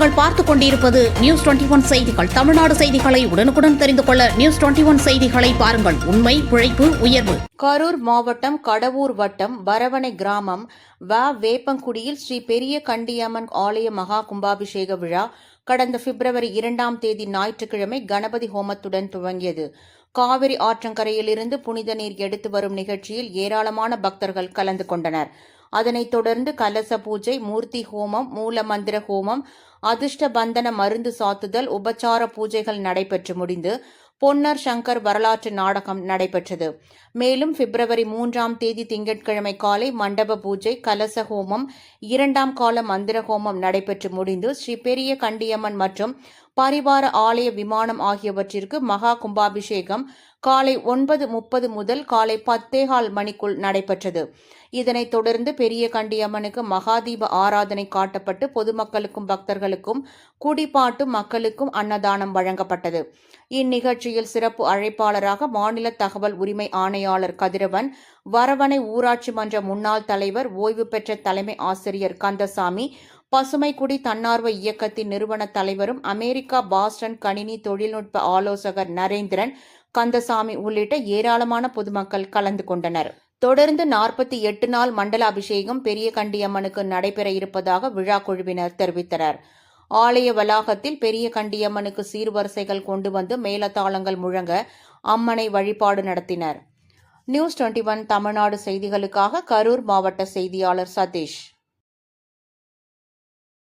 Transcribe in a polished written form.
நீங்கள் பார்த்துக் கொண்டிருப்பது நியூஸ் 21 செய்திகள். தமிழ்நாடு செய்திகளை உடனுக்குடன் தெரிந்து கொள்ள நியூஸ் 21 செய்திகளை பாருங்கள். உண்மை, உழைப்பு, உயர்வு. கரூர் மாவட்டம் கடவூர் வட்டம் வரவணை கிராமம் வேப்பங்குடியில் ஸ்ரீ பெரிய கண்டியம்மன் ஆலய மகா கும்பாபிஷேக விழா கடந்த பிப்ரவரி 2ஆம் தேதி ஞாயிற்றுக்கிழமை கணபதி ஹோமத்துடன் துவங்கியது. காவிரி ஆற்றங்கரையிலிருந்து புனித நீர் எடுத்து வரும் நிகழ்ச்சியில் ஏராளமான பக்தர்கள் கலந்து கொண்டனர். அதனைத் தொடர்ந்து கலச பூஜை, மூர்த்தி ஹோமம், மூல மந்திர ஹோமம், அதிர்ஷ்ட பந்தன மருந்து சாத்துதல், உபச்சார பூஜைகள் நடைபெற்று முடிந்து பொன்னர் சங்கர் வரலாற்று நாடகம் நடைபெற்றது. மேலும் பிப்ரவரி 3ஆம் தேதி திங்கட்கிழமை காலை மண்டப பூஜை, கலச ஹோமம், 2ஆம் கால மந்திர ஹோமம் நடைபெற்று முடிந்து ஸ்ரீ பெரிய கண்டியம்மன் மற்றும் பரிவார ஆலய விமானம் ஆகியவற்றிற்கு மகா கும்பாபிஷேகம் காலை 9:30 முதல் காலை 10:15 மணிக்குள் நடைபெற்றது. இதனைத் தொடர்ந்து பெரிய கண்டியம்மனுக்கு மகாதீப ஆராதனை காட்டப்பட்டு பொதுமக்களுக்கும் பக்தர்களுக்கும் குடிபாட்டு மக்களுக்கும் அன்னதானம் வழங்கப்பட்டது. இந்நிகழ்ச்சியில் சிறப்பு அழைப்பாளராக மாநில தகவல் உரிமை ஆணையாளர் கதிரவன், வரவணை ஊராட்சி மன்ற முன்னாள் தலைவர், ஓய்வு பெற்ற தலைமை ஆசிரியர் கந்தசாமி, பசுமைக்குடி தன்னார்வ இயக்கத்தின் நிறுவன தலைவரும் அமெரிக்கா பாஸ்டன் கணினி தொழில்நுட்ப ஆலோசகர் நரேந்திரன் கந்தசாமி உள்ளிட்ட ஏராளமான பொதுமக்கள் கலந்து கொண்டனர். தொடர்ந்து 48 நாள் மண்டல அபிஷேகம் பெரிய கண்டியம்மனுக்கு நடைபெற இருப்பதாக விழா குழுவினர் தெரிவித்தனர். ஆலய வளாகத்தில் பெரிய கண்டியம்மனுக்கு சீர்வரிசைகள் கொண்டு வந்து மேளதாளங்கள் முழங்க அம்மனை வழிபாடு நடத்தினர். நியூஸ் 21 தமிழ்நாடு செய்திகளுக்காக கரூர் மாவட்ட செய்தியாளர் சதீஷ்.